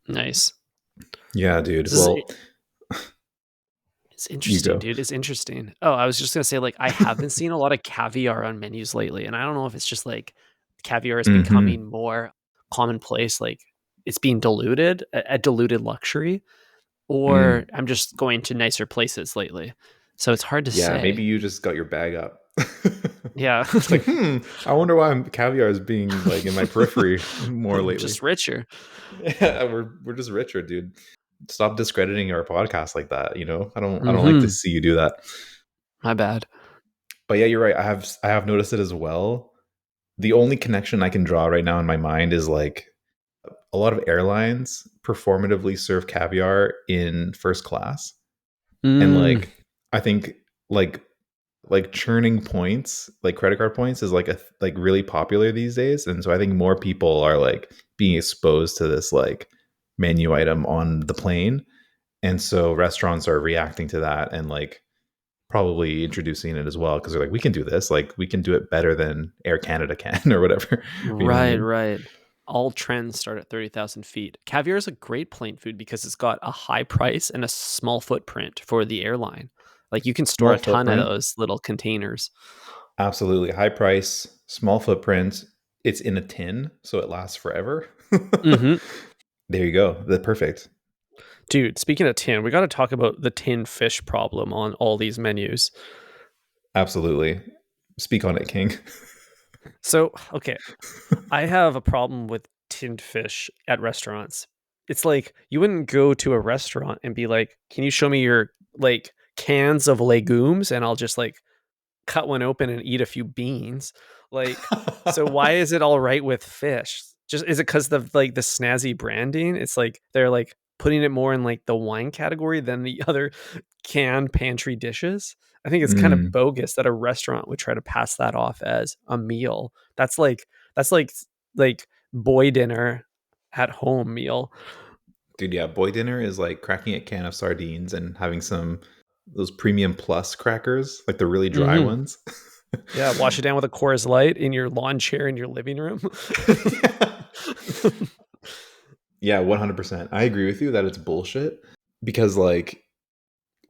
Speaker 2: Nice.
Speaker 1: Yeah, dude.
Speaker 2: This is
Speaker 1: Well,
Speaker 2: It's
Speaker 1: you
Speaker 2: interesting,
Speaker 1: go.
Speaker 2: dude. It's interesting. Oh, I was just gonna say, like, I have been seeing a lot of caviar on menus lately, and I don't know if it's just like caviar is
Speaker 1: hmm
Speaker 2: becoming more commonplace, like it's being diluted, a diluted luxury, or
Speaker 1: Mm.
Speaker 2: I'm just going to nicer places lately. So it's hard to
Speaker 1: Yeah, maybe
Speaker 2: say.
Speaker 1: you just got your bag up.
Speaker 2: Yeah.
Speaker 1: It's like, I wonder why caviar is being like in my periphery more lately.
Speaker 2: Just richer.
Speaker 1: Yeah, we're just richer, dude. Stop discrediting our podcast like that. I don't like to
Speaker 2: Mhm.
Speaker 1: see you do that.
Speaker 2: My bad.
Speaker 1: But yeah, you're right. I have noticed it as well. The only connection I can draw right now in my mind is like a lot of airlines performatively serve caviar in first class, and
Speaker 2: Mm.
Speaker 1: like I think like churning points, like credit card points, is like really popular these days, and so I think more people are like being exposed to this like menu item on the plane, And so restaurants are reacting to that and like probably introducing it as well because they're like, we can do this. Like we can do it better than Air Canada can or whatever. You know what I
Speaker 2: Right,
Speaker 1: mean?
Speaker 2: right. All trends start at 30,000 feet. Caviar is a great plane food because it's got a high price and a small footprint for the airline. Like you can store
Speaker 1: Small
Speaker 2: a ton of
Speaker 1: footprint.
Speaker 2: those little containers.
Speaker 1: Absolutely. High price, small footprint. It's in a tin, so it lasts forever.
Speaker 2: Hmm.
Speaker 1: There you go. The perfect.
Speaker 2: Dude, speaking of tin, we got to talk about the tin fish problem on all these menus.
Speaker 1: Absolutely. Speak on it, King.
Speaker 2: So, okay, I have a problem with tinned fish at restaurants. It's like you wouldn't go to a restaurant and be like, "Can you show me your like cans of legumes?" And I'll just like cut one open and eat a few beans. Like, so why is it all right with fish? Just is it because the like the snazzy branding? It's like they're like putting it more in like the wine category than the other canned pantry dishes. I think it's kind of
Speaker 1: Mm.
Speaker 2: bogus that a restaurant would try to pass that off as a meal. That's like boy dinner at home meal.
Speaker 1: Dude, yeah, boy dinner is like cracking a can of sardines and having some those premium plus crackers, like the really dry
Speaker 2: Hmm.
Speaker 1: ones.
Speaker 2: Yeah, wash it down with a Coors Light in your lawn chair in your living room.
Speaker 1: Yeah. Yeah, 100%. I agree with you that it's bullshit because like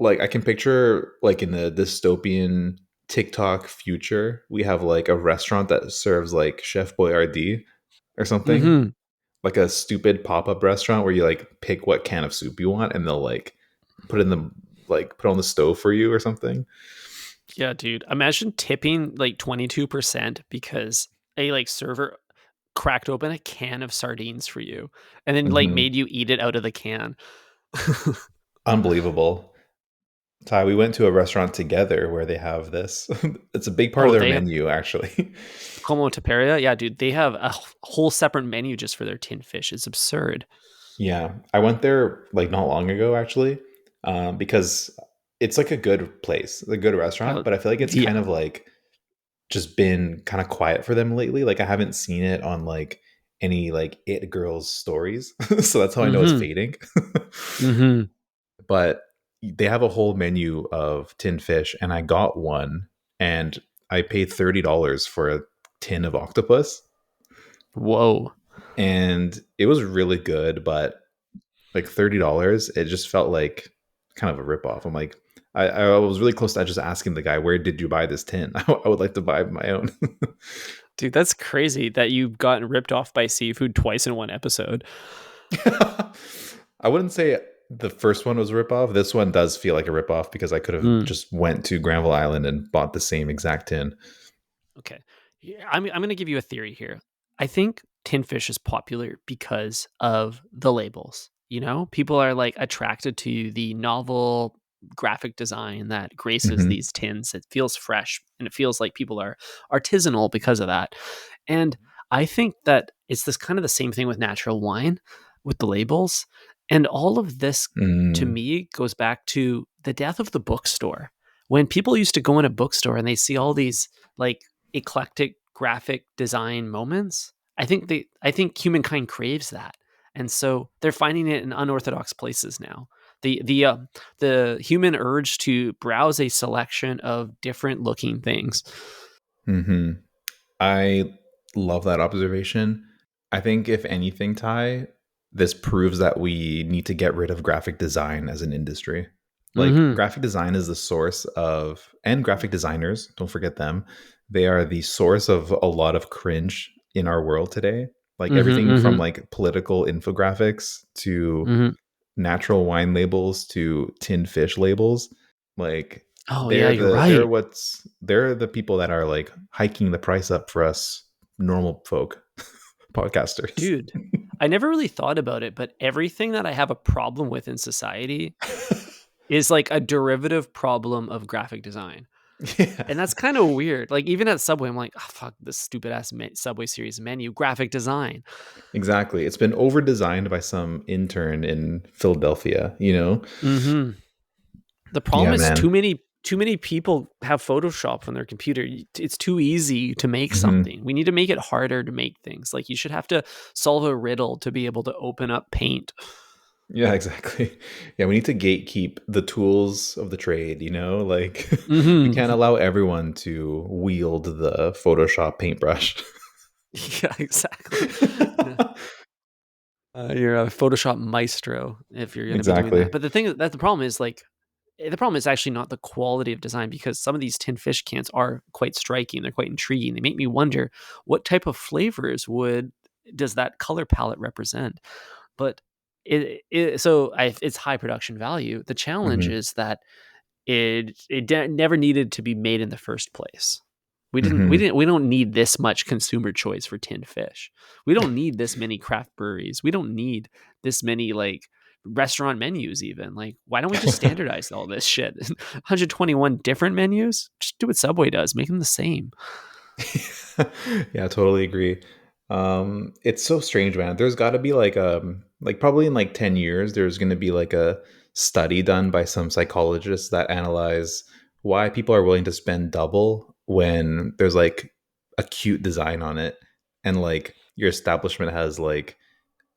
Speaker 1: I can picture like in the dystopian TikTok future, we have like a restaurant that serves like Chef Boyardee or something,
Speaker 2: Hmm.
Speaker 1: like a stupid pop-up restaurant where you like pick what can of soup you want and they'll like put in the put on the stove for you or something.
Speaker 2: Yeah, dude. Imagine tipping like 22% because a like server cracked open a can of sardines for you and then like
Speaker 1: Hmm.
Speaker 2: made you eat it out of the can.
Speaker 1: Unbelievable. Ty, we went to a restaurant together where they have this. It's a big part of
Speaker 2: Oh,
Speaker 1: their
Speaker 2: they have
Speaker 1: menu, actually.
Speaker 2: Como Taperia? Yeah, dude. They have a whole separate menu just for their tin fish. It's absurd.
Speaker 1: Yeah, I went there like not long ago, actually, because it's like a good place, a good restaurant,
Speaker 2: Oh,
Speaker 1: but I feel like it's kind
Speaker 2: yeah.
Speaker 1: of like just been kind of quiet for them lately. Like I haven't seen it on like any like it girls stories, so that's how I know it's
Speaker 2: Mhm.
Speaker 1: fading.
Speaker 2: Mhm.
Speaker 1: But they have a whole menu of tin fish, and I got one, and I paid $30 for a tin of octopus,
Speaker 2: Whoa.
Speaker 1: and it was really good. But like $30, it just felt like kind of a ripoff. I'm like, I was really close to just asking the guy, "Where did you buy this tin? I would like to buy my own."
Speaker 2: Dude, that's crazy that you've gotten ripped off by seafood twice in one episode.
Speaker 1: I wouldn't say the first one was a ripoff. This one does feel like a ripoff because I could have
Speaker 2: Mm.
Speaker 1: just went to Granville Island and bought the same exact tin.
Speaker 2: Okay. Yeah, I'm gonna give you a theory here. I think tin fish is popular because of the labels. You know, people are like attracted to the novel graphic design that graces
Speaker 1: Hmm.
Speaker 2: these tins. It feels fresh and it feels like people are artisanal because of that. And I think that it's this kind of the same thing with natural wine with the labels. And all of this to
Speaker 1: Mm.
Speaker 2: me goes back to the death of the bookstore. When people used to go in a bookstore and they see all these like eclectic graphic design moments, I think humankind craves that. And so they're finding it in unorthodox places now. The human urge to browse a selection of different looking things.
Speaker 1: Hmm. I love that observation. I think, if anything, Ty, this proves that we need to get rid of graphic design as an industry. Like,
Speaker 2: Mhm.
Speaker 1: graphic design is the source of, and graphic designers, don't forget them. They are the source of a lot of cringe in our world today. Like,
Speaker 2: Mhm,
Speaker 1: everything from
Speaker 2: mhm,
Speaker 1: like political infographics to
Speaker 2: mhm.
Speaker 1: natural wine labels to tin fish labels. Like,
Speaker 2: Oh, yeah, you're right.
Speaker 1: they're the people that are like hiking the price up for us normal folk podcasters.
Speaker 2: Dude, I never really thought about it, but everything that I have a problem with in society is like a derivative problem of graphic design.
Speaker 1: Yeah,
Speaker 2: And that's kinda weird. Like, even at Subway, I'm like, "Oh, fuck this stupid ass Subway series menu, graphic design."
Speaker 1: exactly. It's been over designed by some intern in Philadelphia, you know?
Speaker 2: Mhm. The problem
Speaker 1: Yeah,
Speaker 2: is
Speaker 1: man.
Speaker 2: too many people have Photoshop on their computer. It's too easy to make
Speaker 1: Hmm.
Speaker 2: something. We need to make it harder to make things. Like, you should have to solve a riddle to be able to open up Paint.
Speaker 1: Yeah, exactly. Yeah, we need to gatekeep the tools of the trade, you know? Like we can't
Speaker 2: Mhm.
Speaker 1: allow everyone to wield the Photoshop paintbrush.
Speaker 2: Yeah, exactly. Yeah. You're a Photoshop maestro if you're gonna be doing that.
Speaker 1: Exactly.
Speaker 2: But the thing that the problem is, like, the problem is actually not the quality of design because some of these tin fish cans are quite striking, they're quite intriguing. They make me wonder what type of flavors would does that color palette represent? But it's high production value. The challenge
Speaker 1: Mhm.
Speaker 2: is that it never needed to be made in the first place.
Speaker 1: Mhm.
Speaker 2: We don't need this much consumer choice for tinned fish. We don't need this many craft breweries. We don't need this many like restaurant menus even. Like why don't we just standardize all this shit? 121 different menus? Just do what Subway does. Make them the same.
Speaker 1: Yeah, I totally agree. It's so strange, man. There's got to be like probably in like 10 years there's going to be like a study done by some psychologists that analyze why people are willing to spend double when there's like a cute design on it and like your establishment has like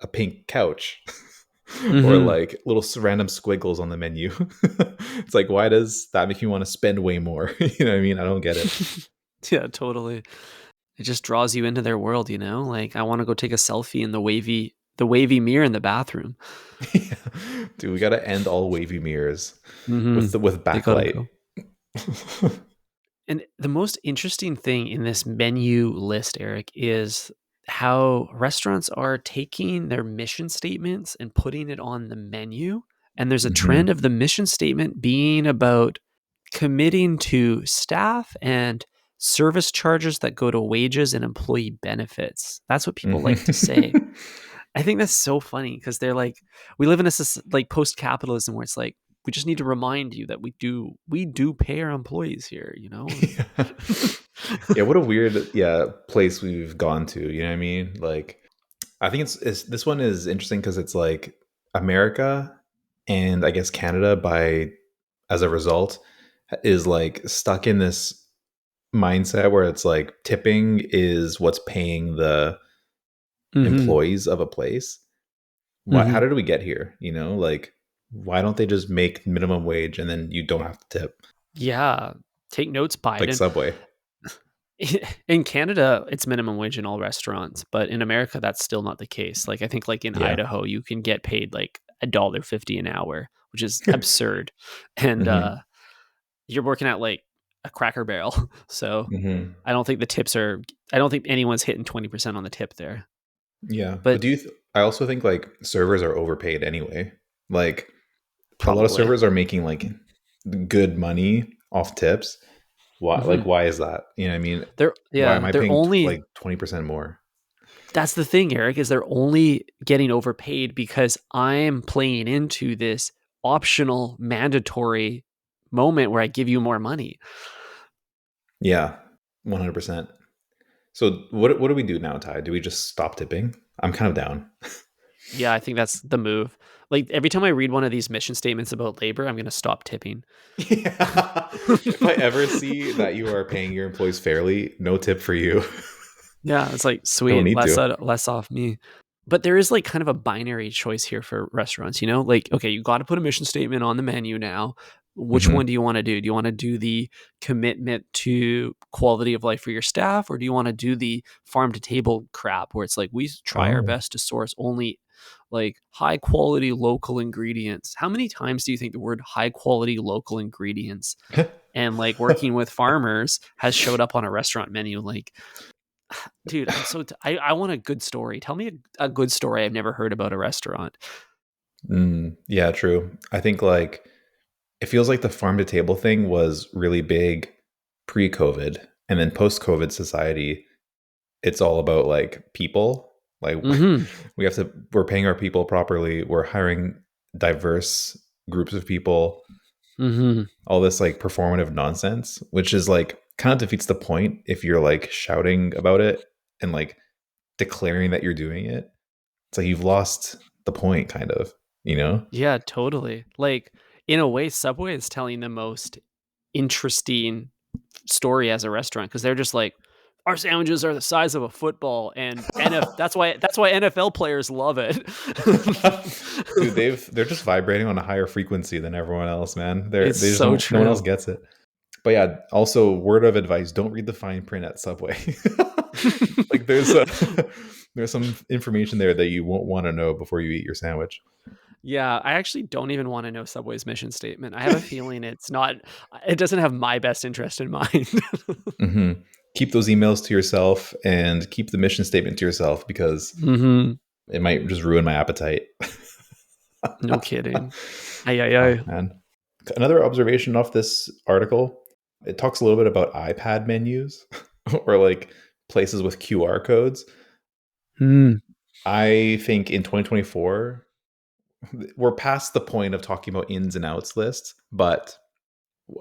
Speaker 1: a pink couch or
Speaker 2: Mhm.
Speaker 1: like little random squiggles on the menu. It's like why does that make you want to spend way more? You know what I mean? I don't get it.
Speaker 2: Yeah, totally. It just draws you into their world, you know? Like I want to go take a selfie in the wavy mirror in the bathroom.
Speaker 1: Yeah. Dude, we got to end all wavy mirrors
Speaker 2: Mhm.
Speaker 1: with
Speaker 2: They gotta
Speaker 1: backlight.
Speaker 2: go. And the most interesting thing in this menu list, Eric, is how restaurants are taking their mission statements and putting it on the menu. And there's a trend
Speaker 1: Mhm.
Speaker 2: of the mission statement being about committing to staff and service charges that go to wages and employee benefits. That's what people like to say.
Speaker 1: Mhm.
Speaker 2: I think that's so funny because they're like, we live in a like post capitalism where it's like, we just need to remind you that we do pay our employees here, you know?
Speaker 1: Yeah. Yeah, what a weird place we've gone to, you know what I mean? Like I think it's this one is interesting cuz it's like America and I guess Canada by as a result is like stuck in this mindset where it's like tipping is what's paying the
Speaker 2: Mhm.
Speaker 1: employees of a place. Why how
Speaker 2: Mhm.
Speaker 1: did we get here, you know? Like why don't they just make minimum wage and then you don't have to tip
Speaker 2: Yeah. Take notes,
Speaker 1: like
Speaker 2: Biden.
Speaker 1: Subway?
Speaker 2: In Canada, it's minimum wage in all restaurants, but in America, that's still not the case. Like, I think, like, in
Speaker 1: Yeah.
Speaker 2: Idaho, you can get paid, like, $1.50 an hour, which is absurd, and,
Speaker 1: Mhm.
Speaker 2: you're working at, like, a Cracker Barrel, so
Speaker 1: Mhm.
Speaker 2: I don't think anyone's hitting 20% on the tip there,
Speaker 1: Yeah, but
Speaker 2: but
Speaker 1: I also think like servers are overpaid anyway. Like a lot of
Speaker 2: probably.
Speaker 1: servers are making like good money off tips.
Speaker 2: Mhm.
Speaker 1: Why is that? You know what I mean? Why am I
Speaker 2: They're
Speaker 1: paying
Speaker 2: only
Speaker 1: like 20% more?
Speaker 2: that's the thing, Eric, is they're only getting overpaid because I'm playing into this optional, mandatory moment where I give you more money.
Speaker 1: Yeah. 100%. So what do we do now, Ty? Do we just stop tipping? I'm kind of down.
Speaker 2: Yeah, I think that's the move. Like every time I read one of these mission statements about labor, I'm going to stop tipping.
Speaker 1: Yeah. If I ever see that you are paying your employees fairly, no tip for you.
Speaker 2: Yeah, it's like
Speaker 1: No
Speaker 2: sweet,
Speaker 1: need to.
Speaker 2: less off me. But there is like kind of a binary choice here for restaurants, you know? Like, okay, you got to put a mission statement on the menu now. Which one
Speaker 1: Mhm.
Speaker 2: do you want to do? Do you want to do the commitment to quality of life for your staff, or do you want to do the farm to table crap where it's like we try our
Speaker 1: Oh.
Speaker 2: best to source only like high quality local ingredients? How many times do you think the word high quality local ingredients and like working with farmers has showed up on a restaurant menu? Like, dude, I want a good story. Tell me a good story I've never heard about a restaurant.
Speaker 1: Yeah, true. I think like it feels like the farm to table thing was really big pre-COVID, and then post-COVID society, it's all about like people. Like
Speaker 2: Mhm.
Speaker 1: we're paying our people properly. We're hiring diverse groups of people.
Speaker 2: Mhm.
Speaker 1: All this like performative nonsense, which is like kind of defeats the point if you're like shouting about it and like declaring that you're doing it. It's like you've lost the point, kind of. You know?
Speaker 2: Yeah, totally. Like in a way Subway is telling the most interesting story as a restaurant because they're just like our sandwiches are the size of a football, and that's why NFL players love it.
Speaker 1: Dude, they're just vibrating on a higher frequency than everyone else, man.
Speaker 2: It's
Speaker 1: They just
Speaker 2: so
Speaker 1: don't. No one else
Speaker 2: true.
Speaker 1: gets it. But yeah, also word of advice: don't read the fine print at Subway. Like there's some information there that you won't want to know before you eat your sandwich.
Speaker 2: Yeah, I actually don't even want to know Subway's mission statement. I have a feeling it doesn't have my best interest in mind.
Speaker 1: Hmm. Keep those emails to yourself and keep the mission statement to yourself because
Speaker 2: Mm-hmm.
Speaker 1: it might just ruin my appetite.
Speaker 2: No kidding. Ay, ay,
Speaker 1: Oh
Speaker 2: ay.
Speaker 1: man. Another observation off this article, it talks a little bit about iPad menus or like places with QR codes.
Speaker 2: Mm.
Speaker 1: I think in 2024, we're past the point of talking about ins and outs lists, but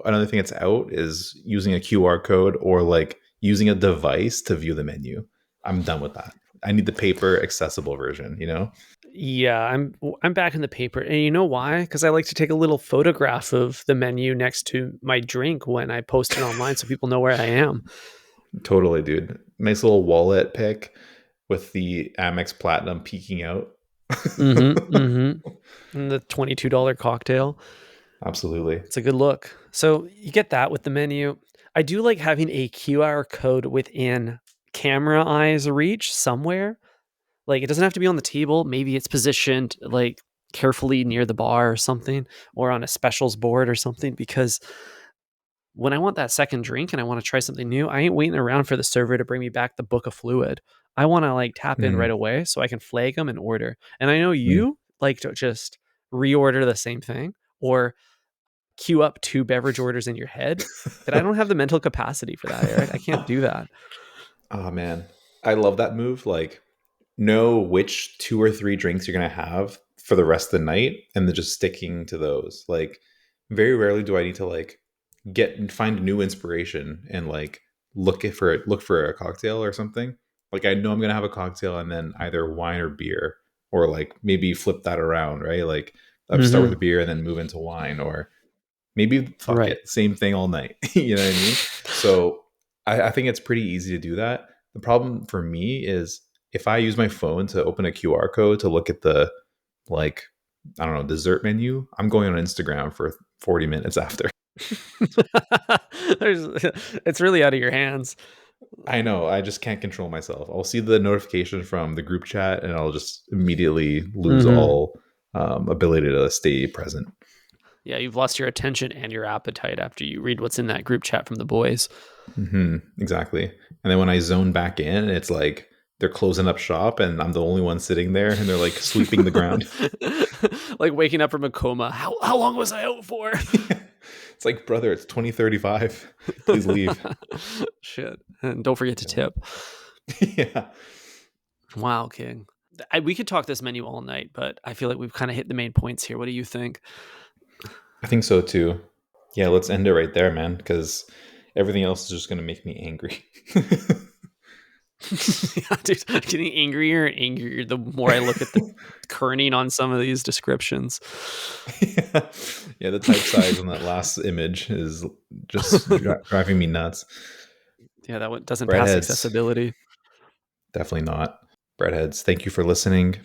Speaker 1: another thing that's out is using a QR code or like using a device to view the menu. I'm done with that. I need the paper accessible version, you know?
Speaker 2: Yeah, I'm back in the paper, and you know why? Because I like to take a little photograph of the menu next to my drink when I post it online, so people know where I am.
Speaker 1: Totally, dude. Nice little wallet pic with the Amex Platinum peeking out.
Speaker 2: Mm-hmm. Mm-hmm. And the $22 cocktail.
Speaker 1: Absolutely.
Speaker 2: It's a good look. So you get that with the menu. I do like having a QR code within camera eyes reach somewhere. Like it doesn't have to be on the table. Maybe it's positioned like carefully near the bar or something, or on a specials board or something, because when I want that second drink and I want to try something new, I ain't waiting around for the server to bring me back the book of fluid. I want to like tap in right
Speaker 1: Mm,
Speaker 2: away so I can flag them and order. And I know
Speaker 1: mm.
Speaker 2: you like to just reorder the same thing or queue up 2 beverage orders in your head, but I don't have the mental capacity for that, Eric. I can't do that.
Speaker 1: Oh man, I love that move. Like, know which 2 or 3 drinks you're gonna have for the rest of the night, and then just sticking to those. Like, very rarely do I need to like find new inspiration and like look for a cocktail or something. Like, I know I'm gonna have a cocktail, and then either wine or beer, or like maybe flip that around, right? Like, I start with a
Speaker 2: Mhm.
Speaker 1: beer and then move into wine, or maybe fuck
Speaker 2: Right.
Speaker 1: it, same thing all night. You know what I mean? So I think it's pretty easy to do that. The problem for me is if I use my phone to open a QR code to look at the like I don't know dessert menu, I'm going on Instagram for 40 minutes after.
Speaker 2: There's it's really out of your hands.
Speaker 1: I know I just can't control myself. I'll see the notification from the group chat and I'll just immediately lose
Speaker 2: Mhm.
Speaker 1: all ability to stay present.
Speaker 2: Yeah, you've lost your attention and your appetite after you read what's in that group chat from the boys.
Speaker 1: Exactly. And then when I zone back in, it's like they're closing up shop and I'm the only one sitting there and they're like sweeping the ground.
Speaker 2: Like waking up from a coma. How long was I out for?
Speaker 1: It's like, brother, it's 2035. Please leave.
Speaker 2: Shit. And don't forget to tip.
Speaker 1: Yeah.
Speaker 2: Wow, King. We could talk this menu all night, but I feel like we've kind of hit the main points here. What do you think?
Speaker 1: I think so too. Yeah, let's end it right there, man, because everything else is just going to make me angry.
Speaker 2: Yeah, dude, I'm getting angrier and angrier the more I look at the kerning on some of these descriptions.
Speaker 1: Yeah. Yeah, the type size on that last image is just driving me nuts.
Speaker 2: Yeah, that one doesn't pass
Speaker 1: Breadheads,
Speaker 2: accessibility.
Speaker 1: definitely not. Breadheads, thank you for listening.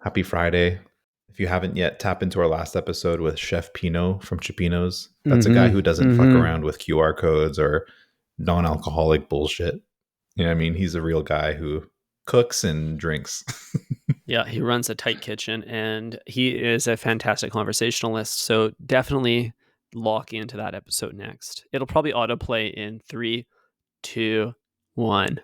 Speaker 1: Happy Friday. If you haven't yet, tap into our last episode with Chef Pino from Chipino's. That's a guy
Speaker 2: Mhm.
Speaker 1: who doesn't fuck
Speaker 2: Mhm.
Speaker 1: around with QR codes or non alcoholic bullshit. You know what I mean? He's a real guy who cooks and drinks.
Speaker 2: Yeah, he runs a tight kitchen and he is a fantastic conversationalist. So definitely lock into that episode next. It'll probably autoplay in 3, 2, 1.